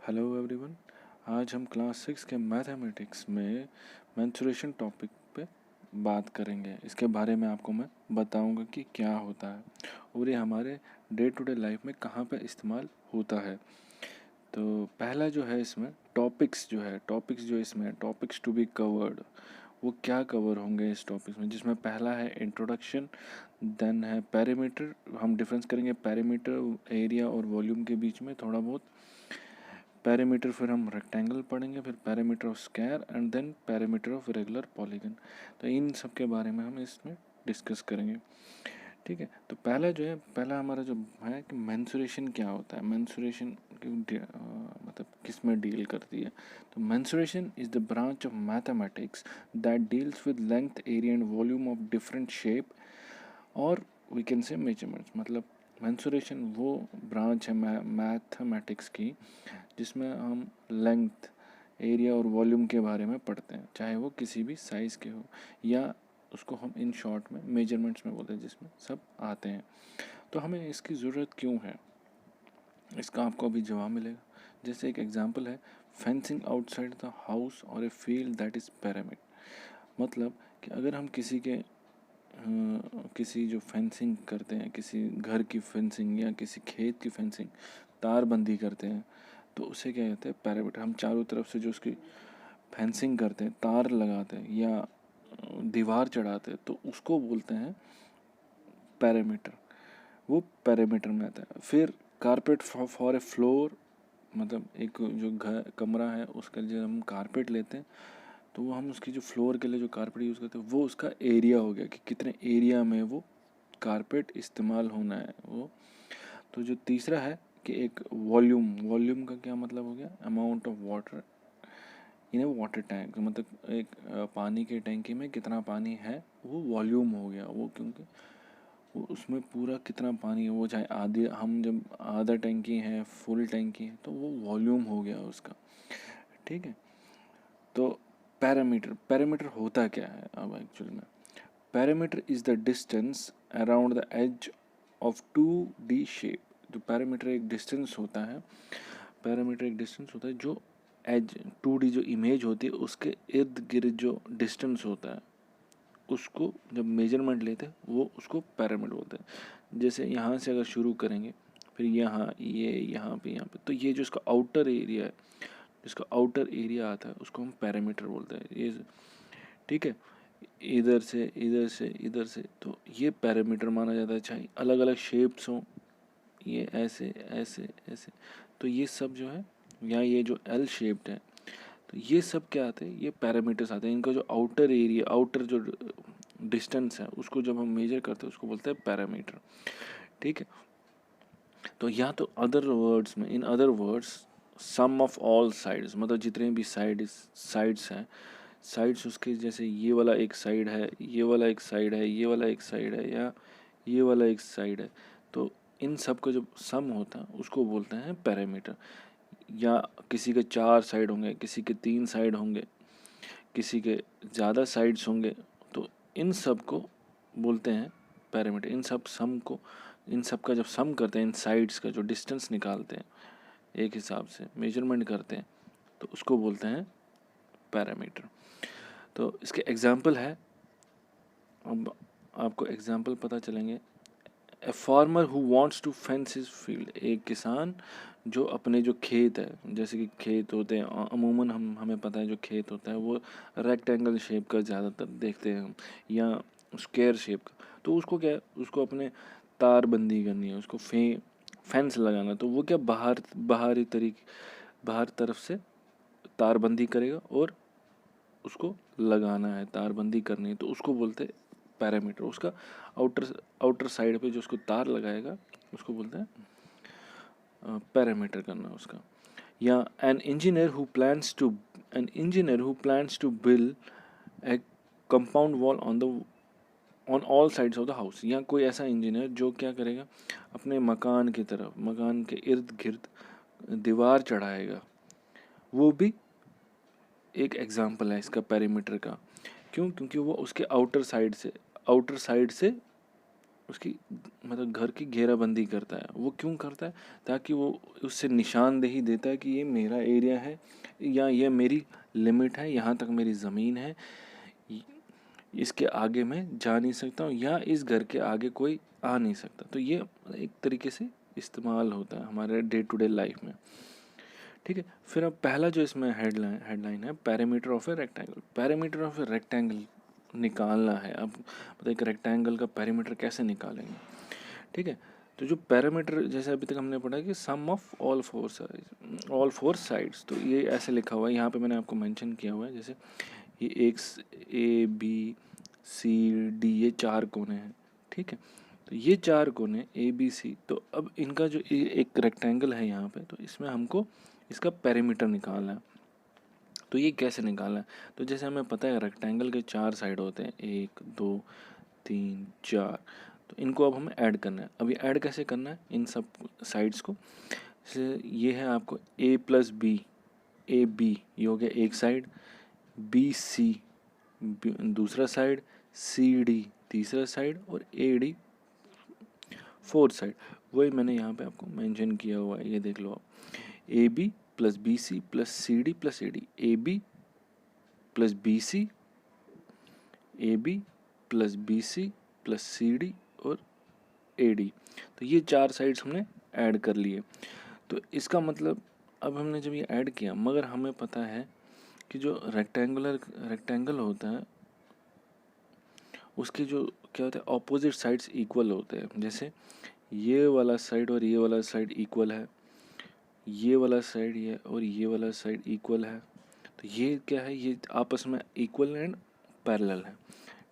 Hello everyone. आज हम class 6 के मैथमेटिक्स में मेंसुरेशन टॉपिक पे बात करेंगे। इसके बारे में आपको मैं बताऊंगा कि क्या होता है और ये हमारे डे टू डे लाइफ में कहाँ पे इस्तेमाल होता है। तो पहला जो है इसमें टॉपिक्स जो इसमें टॉपिक्स टू बी कवर्ड, वो क्या कवर होंगे इस टॉपिक्स में, जिसमें पहला है इंट्रोडक्शन, देन है पैरामीटर। हम डिफरेंस करेंगे पैरामीटर, एरिया और वॉल्यूम के बीच में थोड़ा बहुत। पैरामीटर फिर हम रेक्टेंगल पढ़ेंगे, फिर parameter of square and then parameter of regular polygon. तो इन सब के बारे में हम इसमें डिस्कस करेंगे। ठीक है, तो पहला हमारा जो है कि मेंसुरेशन क्या होता है। मेंसुरेशन मतलब किस में डील करती है। तो mensuration is the branch of mathematics that deals with length, area and volume of different shape और वी कैन से मेजरमेंट्स। मतलब मेंसुरेशन वो ब्रांच है मैथमेटिक्स की जिसमें हम लेंथ, एरिया और वॉल्यूम के बारे में पढ़ते हैं, चाहे वो किसी भी साइज़ के हो, या उसको हम इन शॉर्ट में मेजरमेंट्स में बोलते हैं, जिसमें सब आते हैं। तो हमें इसकी ज़रूरत क्यों है, इसका आपको अभी जवाब मिलेगा। जैसे एक एग्जांपल है, फेंसिंग आउटसाइड द हाउस और a field that is pyramid. मतलब कि अगर हम किसी जो फेंसिंग करते हैं, किसी घर की फेंसिंग या किसी खेत की फेंसिंग, तारबंदी करते हैं, तो उसे क्या कहते हैं, पैरामीटर। हम चारों तरफ से जो उसकी फेंसिंग करते हैं, तार लगाते हैं या दीवार चढ़ाते हैं, तो उसको बोलते हैं पैरामीटर। वो पैरामीटर में आता है। फिर कारपेट फॉर ए फ्लोर, मतलब एक जो घर कमरा है उसके लिए हम कारपेट लेते हैं, तो वो हम उसकी जो फ्लोर के लिए जो कारपेट यूज़ करते हैं वो उसका एरिया हो गया कि कितने एरिया में वो कारपेट इस्तेमाल होना है वो। तो जो तीसरा है कि एक वॉल्यूम का क्या मतलब हो गया, amount of water in A water tank. मतलब एक पानी के टैंकी में कितना पानी है वो वॉल्यूम हो गया वो, क्योंकि वो उसमें पूरा कितना पानी है वो, चाहे आधी, हम जब आधा टैंकी है, फुल टैंकी है, तो वो वॉल्यूम हो गया उसका। ठीक है, तो पैरामीटर होता क्या है अब एक्चुअल में। Parameter is the distance around the edge of 2D shape. जो पैरामीटर एक डिस्टेंस होता है, पैरामीटर एक डिस्टेंस होता है जो एज 2D जो इमेज होती है उसके इर्द गिर्द जो डिस्टेंस होता है, उसको जब मेजरमेंट लेते हैं वो उसको पैरामीटर बोलते हैं। जैसे यहाँ से अगर शुरू करेंगे, फिर यहाँ पे, तो ये जो इसका आउटर एरिया है, जिसका आउटर एरिया आता है उसको हम पैरामीटर बोलते हैं। ये ठीक है, इधर से तो ये पैरामीटर माना जाता है। चाहे अलग अलग शेप्स हों, ये ऐसे ऐसे ऐसे, तो ये सब जो है, या ये जो एल शेप्ड है, तो ये सब क्या आते हैं, ये पैरामीटर्स आते हैं। इनका जो आउटर एरिया, आउटर जो डिस्टेंस है, उसको जब हम मेजर करते हैं उसको बोलते हैं पैरामीटर। ठीक है, तो या तो in other words sum of all sides, मतलब जितने भी साइड्स हैं, साइड्स उसके, जैसे ये वाला एक साइड है, ये वाला एक साइड है, ये वाला एक साइड है, या ये वाला एक साइड है, तो इन सब का जो सम होता है उसको बोलते हैं पैरामीटर। या किसी के 4 साइड होंगे, किसी के 3 साइड होंगे, किसी के ज़्यादा साइड्स होंगे, तो इन सब को बोलते हैं पैरामीटर। इन सब का जब सम करते हैं, इन साइड्स का जो डिस्टेंस निकालते हैं, एक हिसाब से मेजरमेंट करते हैं, तो उसको बोलते हैं पैरामीटर। तो इसके एग्जाम्पल है, अब आपको एग्जाम्पल पता चलेंगे। A farmer who wants to fence his field, एक किसान जो अपने जो खेत है, जैसे कि खेत होते हैं अमूमन, हमें पता है जो खेत होता है वो रेक्टेंगल शेप का ज़्यादातर देखते हैं हम, या स्क्वायर शेप का। तो उसको क्या है, उसको अपने तारबंदी करनी है, उसको फेंस लगाना। तो वो क्या, बाहर तरफ से तारबंदी करेगा और उसको लगाना है, तारबंदी करनी है, तो उसको बोलते हैं पैरामीटर। उसका आउटर साइड पे जो उसको तार लगाएगा उसको बोलते हैं पैरामीटर करना उसका। या an engineer who plans to build a compound wall on all sides of the house. या कोई ऐसा इंजीनियर जो क्या करेगा, अपने मकान के इर्द गिर्द दीवार चढ़ाएगा, वो भी एक एग्जाम्पल है इसका पैरामीटर का। क्यों? क्योंकि वो उसके आउटर साइड से उसकी मतलब घर की घेराबंदी करता है। वो क्यों करता है? ताकि वो उससे निशानदेही देता है कि ये मेरा एरिया है या ये मेरी लिमिट है, यहाँ तक मेरी ज़मीन है, इसके आगे मैं जा नहीं सकता हूँ या इस घर के आगे कोई आ नहीं सकता। तो ये एक तरीके से इस्तेमाल होता है हमारे डे टू डे लाइफ में। ठीक है, फिर अब पहला जो इसमें हेडलाइन है, parameter of a rectangle. Parameter of a rectangle निकालना है। अब मतलब एक रेक्टेंगल का पैरामीटर कैसे निकालेंगे? ठीक है, तो जो पैरामीटर जैसे अभी तक हमने पढ़ा कि सम ऑफ ऑल फोर साइड्स, तो ये ऐसे लिखा हुआ है, यहाँ पे मैंने आपको मेंशन किया हुआ है। जैसे ये एक ए बी सी डी, ये 4 कोने हैं। ठीक है, तो ये 4 कोने ए बी सी, तो अब इनका जो एक रेक्टेंगल है यहाँ पे, तो इसमें हमको इसका पैरामीटर निकालना है। तो ये कैसे निकालना है? तो जैसे हमें पता है रेक्टेंगल के 4 साइड होते हैं, 1 2 3 4, तो इनको अब हमें ऐड करना है। अब ये ऐड कैसे करना है इन सब साइड्स को? जैसे ये है आपको ए प्लस बी, ए बी ये हो गया एक साइड, बी सी दूसरा साइड, सी डी तीसरा साइड और ए डी फोर्थ साइड। वही मैंने यहाँ पे आपको मेंशन किया हुआ है, ये देख लो आप। A B plus B C plus C D plus A D, A B plus B C, A B plus B C plus C D और ए डी। तो ये 4 साइड्स हमने ऐड कर लिए। तो इसका मतलब अब हमने जब ये ऐड किया, मगर हमें पता है कि जो रेक्टेंगल होता है उसके जो क्या होता है ऑपोजिट साइड्स इक्वल होते हैं। जैसे ये वाला साइड और ये वाला साइड इक्वल है, ये वाला साइड ये और ये वाला साइड इक्वल है। तो ये क्या है, ये आपस में इक्वल एंड पैरेलल है।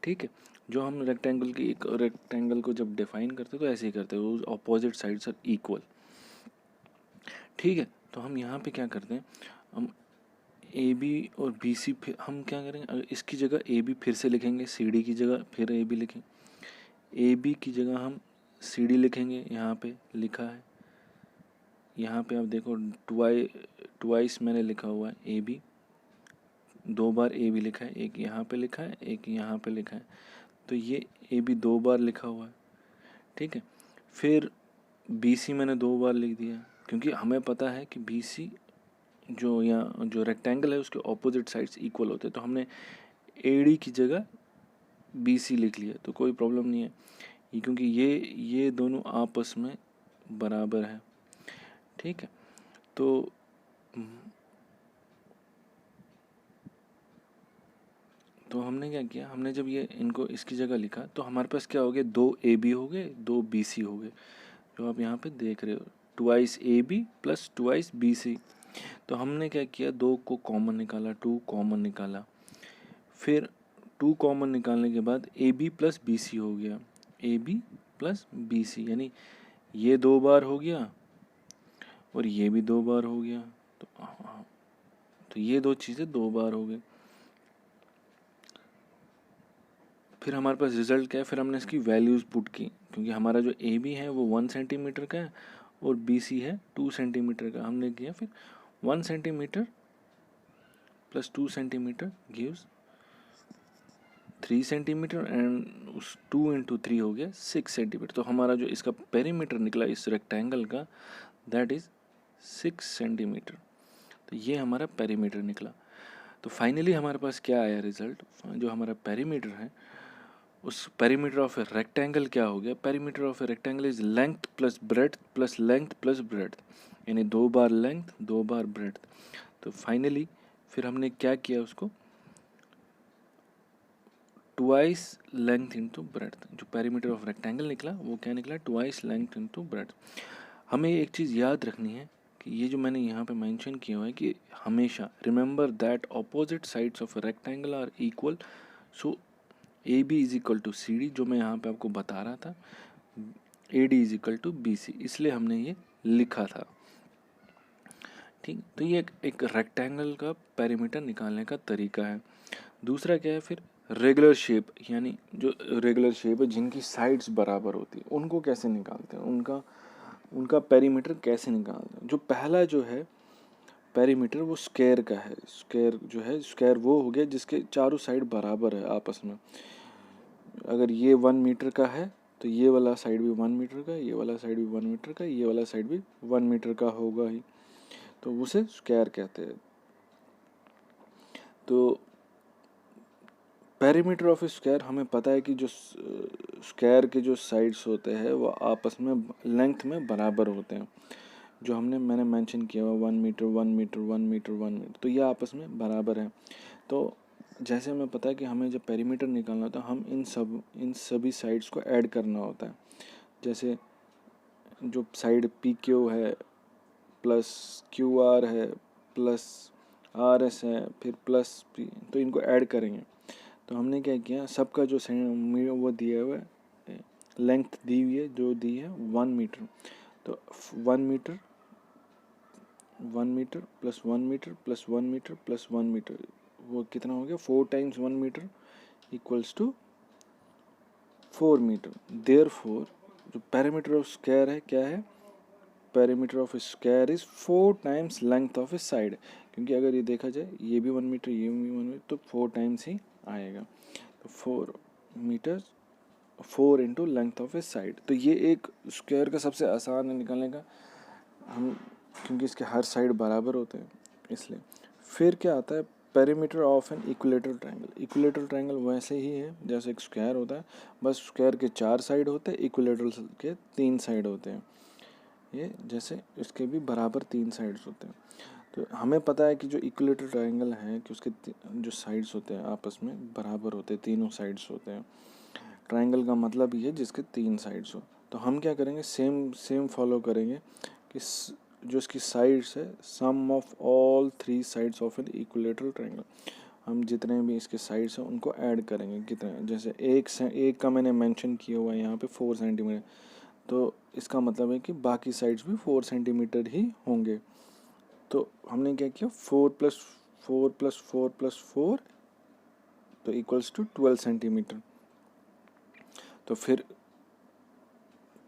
ठीक है, जो हम रेक्टेंगल को जब डिफाइन करते हैं तो ऐसे ही करते हैं, वो ऑपोजिट साइड्स आर इक्वल। ठीक है, तो हम यहाँ पे क्या करते हैं, हम ए बी और बी सी, फिर हम क्या करेंगे, अगर इसकी जगह ए बी फिर से लिखेंगे, सी डी की जगह फिर ए बी लिखेंगे, ए बी की जगह हम सी डी लिखेंगे, यहाँ पे लिखा है। यहाँ पे आप देखो ट्वाइस मैंने लिखा हुआ है A B, 2 bar A B लिखा है, एक यहाँ पे लिखा है एक यहाँ पे लिखा है, तो ये ए बी 2 बार लिखा हुआ है। ठीक है, फिर बी सी मैंने 2 बार लिख दिया, क्योंकि हमें पता है कि बी सी जो रेक्टेंगल है उसके ऑपोजिट साइड्स इक्वल होते हैं, तो हमने ए डी की जगह बी सी लिख लिया, तो कोई प्रॉब्लम नहीं है क्योंकि ये दोनों आपस में बराबर है। ठीक है, तो हमने क्या किया, हमने जब ये इनको इसकी जगह लिखा तो हमारे पास क्या हो गया, 2 ए बी हो गए 2 बी सी हो गए, जो आप यहाँ पे देख रहे हो, twice A B plus twice B C. तो हमने क्या किया, 2 को कॉमन निकाला, 2 कॉमन निकाला, फिर 2 कॉमन निकालने के बाद A B plus B C हो गया, A B plus B C, यानी ये 2 बार हो गया और ये भी 2 बार हो गया, तो ये 2 चीज़ें 2 बार हो गई। फिर हमारे पास रिजल्ट क्या है, फिर हमने इसकी वैल्यूज़ पुट की, क्योंकि हमारा जो ए बी है वो 1 सेंटीमीटर का है और बी सी है 2 सेंटीमीटर का। हमने किया फिर 1 centimetre plus 2 centimetre gives 3 centimetre and उस 2 इंटू 3 हो गया 6 सेंटीमीटर। तो हमारा जो इसका पेरीमीटर निकला इस रेक्टेंगल का, दैट इज़ 6 सेंटीमीटर। तो ये हमारा पेरीमीटर निकला। तो फाइनली हमारे पास क्या आया रिजल्ट, जो हमारा पेरीमीटर है उस पेरीमीटर ऑफ ए रेक्टेंगल क्या हो गया, perimeter of a rectangle is length plus breadth plus length plus breadth, यानी 2 बार लेंथ 2 बार ब्रेड्थ। तो फाइनली फिर हमने क्या किया, उसको ट्वाइस लेंथ इंटू ब्रेड्थ, जो पेरीमीटर ऑफ रेक्टेंगल निकला वो क्या निकला, ट्वाइस लेंथ इंटू ब्रेड्थ। हमें एक चीज़ याद रखनी है कि ये जो मैंने यहाँ पे मेंशन किया हुआ है कि हमेशा remember that opposite sides of a rectangle are equal, so A B is equal to C D, जो मैं यहाँ पे आपको बता रहा था, A D is equal to B C, इसलिए हमने ये लिखा था। ठीक, तो ये एक रेक्टेंगल का पेरीमीटर निकालने का तरीका है। दूसरा क्या है फिर, रेगुलर शेप, यानी जो रेगुलर शेप है जिनकी साइड्स बराबर होती है उनको कैसे निकालते हैं, उनका पेरीमीटर कैसे निकालते हैं। जो पहला जो है पेरीमीटर वो स्क्वायर का है। स्क्वायर जो है, स्क्वायर वो हो गया जिसके चारों साइड बराबर है आपस में। अगर ये 1 मीटर का है तो ये वाला साइड भी 1 मीटर का, ये वाला साइड भी 1 मीटर का, ये वाला साइड भी 1 मीटर का होगा ही, तो उसे स्क्वायर कहते हैं। तो पेरीमीटर ऑफ स्क्वायर हमें पता है कि जो स्क्वायर के जो साइड्स होते हैं वो आपस में लेंथ में बराबर होते हैं, जो मैंने मेंशन किया हुआ 1 मीटर 1 मीटर 1 मीटर 1 मीटर, तो ये आपस में बराबर है। तो जैसे हमें पता है कि हमें जब पेरीमीटर निकालना होता है हम इन सभी साइड्स को ऐड करना होता है। जैसे जो साइड पी क्यू है प्लस क्यू आर है प्लस आर एस है फिर प्लस पी, तो इनको ऐड करेंगे। तो हमने क्या किया, सबका जो वो दिया हुआ है, लेंथ दी हुई है, जो दी है 1 मीटर, तो 1 metre 1 metre plus 1 metre plus 1 metre plus 1 metre, वो कितना हो गया 4 times 1 metre equals to 4 metre. Therefore जो पेरीमीटर ऑफ स्क्वायर है क्या है, perimeter of square is 4 times length of a side, क्योंकि अगर ये देखा जाए ये भी 1 मीटर ये भी 1 मीटर, तो 4 टाइम्स ही आएगा। तो 4 metre 4 into length of a side. तो ये एक स्क्वायर का सबसे आसान है निकालने का, हम क्योंकि इसके हर साइड बराबर होते हैं इसलिए। फिर क्या आता है, perimeter of an equilateral triangle. Equilateral triangle वैसे ही है जैसे एक स्क्वायर होता है, बस स्क्वायर के 4 साइड होते हैं, इक्विलेटरल के 3 साइड होते हैं। ये जैसे इसके भी बराबर 3 साइड्स होते हैं। तो हमें पता है कि जो इक्विलेटरल ट्रायंगल है कि उसके जो साइड्स होते हैं आपस में बराबर होते हैं, तीनों साइड्स होते हैं। ट्रायंगल का मतलब ये है जिसके 3 साइड्स हो। तो हम क्या करेंगे, सेम फॉलो करेंगे कि जो इसकी साइड्स है, sum of all 3 sides of an equilateral triangle, हम जितने भी इसके साइड्स हैं उनको ऐड करेंगे। कितने, जैसे एक का मैंने मेंशन किया हुआ है यहाँ पे 4 सेंटीमीटर, तो इसका मतलब है कि बाकी साइड्स भी 4 सेंटीमीटर ही होंगे। तो हमने क्या किया, 4 प्लस 4 प्लस 4 प्लस 4 तो इक्वल्स टू 12 सेंटीमीटर। तो फिर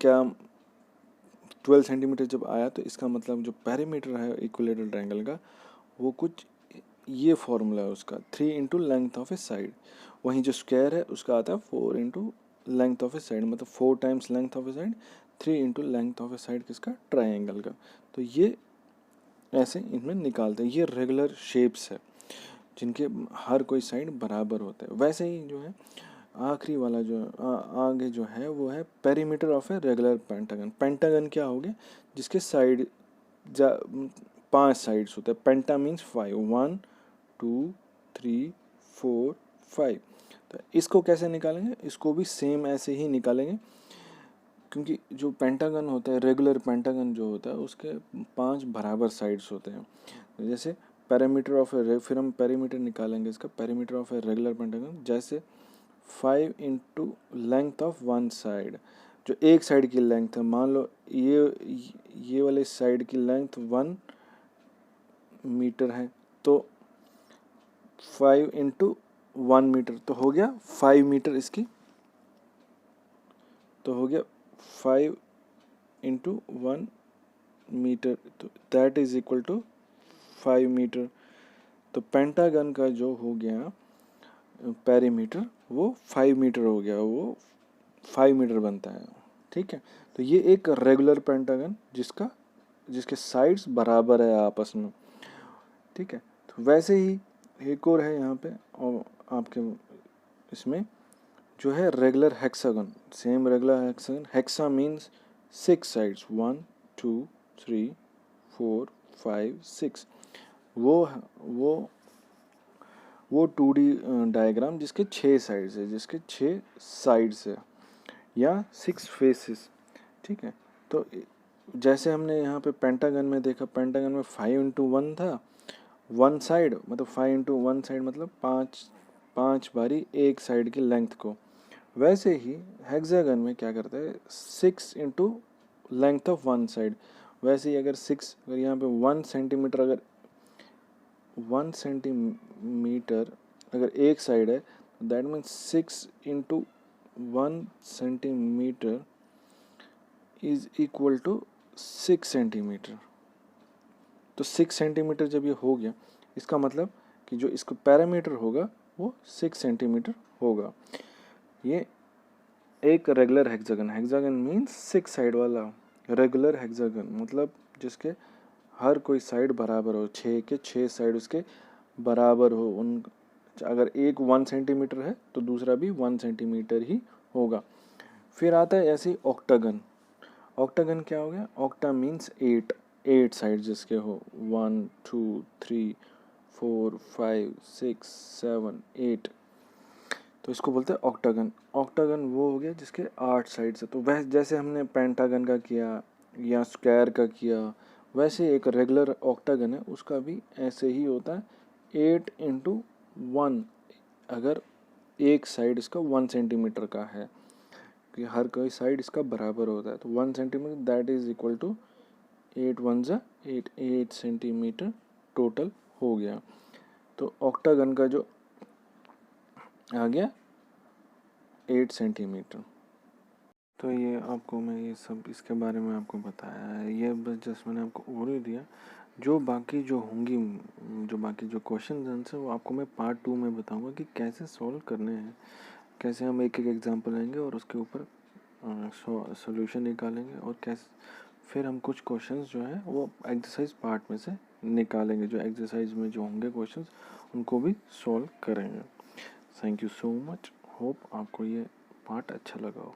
क्या 12 सेंटीमीटर जब आया तो इसका मतलब जो पेरीमीटर है इक्विलेटरल ट्रायंगल का वो कुछ ये फॉर्मूला है उसका, 3 into length of a side. वहीं जो स्क्वायर है उसका आता है 4 into length of a side, मतलब 4 times length of a side, 3 into length of a side किसका, ट्रायंगल का। तो ये ऐसे इनमें निकालते हैं। ये रेगुलर शेप्स है जिनके हर कोई साइड बराबर होता है। वैसे ही जो है आखिरी वाला जो आगे जो है वो है perimeter of a regular pentagon. Pentagon क्या हो गया, जिसके साइड 5 साइड्स होते हैं। पेंटा मीन्स 5, 1 2 3 4 5। तो इसको कैसे निकालेंगे, इसको भी सेम ऐसे ही निकालेंगे, क्योंकि जो पेंटागन होता है, रेगुलर पेंटागन जो होता है उसके 5 बराबर साइड्स होते हैं। जैसे पेरीमीटर ऑफ ए, फिर हम पेरीमीटर निकालेंगे इसका, perimeter of a regular pentagon, जैसे 5 इंटू लेंथ ऑफ 1 साइड, जो एक साइड की लेंथ है, मान लो ये वाले साइड की लेंथ 1 मीटर है, तो 5 इंटू 1 मीटर तो हो गया 5 मीटर इसकी, तो हो गया 5 इंटू 1 मीटर, तो that is equal to 5 metre. तो पेंटागन का जो हो गया पेरीमीटर वो 5 मीटर हो गया, वो 5 मीटर बनता है। ठीक है, तो ये एक रेगुलर पेंटागन जिसके साइड्स बराबर है आपस में। ठीक है, तो वैसे ही एक और है यहाँ पे, और आपके इसमें जो है regular hexagon, same regular hexagon. Hexa means 6 sides, 1 2 3 4 5 6। वो 2D डायग्राम जिसके 6 साइड्स है, जिसके 6 साइड्स है या 6 फेसेस। ठीक है, तो जैसे हमने यहाँ पे पेंटागन में देखा, पेंटागन में 5 इंटू 1 था, 1 साइड मतलब 5 इंटू 1 साइड मतलब 5 बारी एक साइड की लेंथ को। वैसे ही हेक्सागन में क्या करता है, 6 इंटू लेंथ ऑफ 1 साइड। वैसे ही अगर यहाँ पे 1 सेंटीमीटर, अगर 1 सेंटीमीटर अगर एक साइड है, that means 6 into 1 centimetre is equal to 6 centimetre. तो 6 सेंटीमीटर जब ये हो गया, इसका मतलब कि जो इसका पैरामीटर होगा वो 6 सेंटीमीटर होगा। ये एक regular hexagon, hexagon means 6 side वाला। रेगुलर हेक्सागन मतलब जिसके हर कोई साइड बराबर हो, 6 के 6 साइड उसके बराबर हो। उन अगर एक 1 सेंटीमीटर है तो दूसरा भी 1 सेंटीमीटर ही होगा। फिर आता है ऐसे ही ऑक्टागन। ऑक्टागन क्या हो गया? ऑक्टा मीन्स 8 साइड जिसके हो, 1 2 3 4 5 6 7 8, तो इसको बोलते हैं ऑक्टागन। ऑक्टागन वो हो गया जिसके 8 साइड्स है। तो वह जैसे हमने पेंटागन का किया या स्क्वायर का किया, वैसे एक रेगुलर ऑक्टागन है उसका भी ऐसे ही होता है, 8 × 1। अगर एक साइड इसका 1 सेंटीमीटर का है, कि हर कोई साइड इसका बराबर होता है, तो 1 centimetre that is equal to 8 1 ज़ा 8 सेंटीमीटर टोटल हो गया। तो ऑक्टागन का जो आ गया 8 सेंटीमीटर। तो ये आपको मैं ये सब इसके बारे में आपको बताया है, ये बस जस्ट मैंने आपको ओवरव्यू दिया। जो बाकी जो होंगी, जो बाकी जो क्वेश्चन आंसर वो आपको मैं पार्ट 2 में बताऊंगा कि कैसे सॉल्व करने हैं, कैसे हम एक एक एग्जांपल लेंगे और उसके ऊपर सॉल्यूशन निकालेंगे, और कैसे फिर हम कुछ क्वेश्चंस जो है वो एक्सरसाइज पार्ट में से निकालेंगे, जो एक्सरसाइज में जो होंगे क्वेश्चंस उनको भी सॉल्व करेंगे। Thank you so much, hope आपको ये पार्ट अच्छा लगा हो।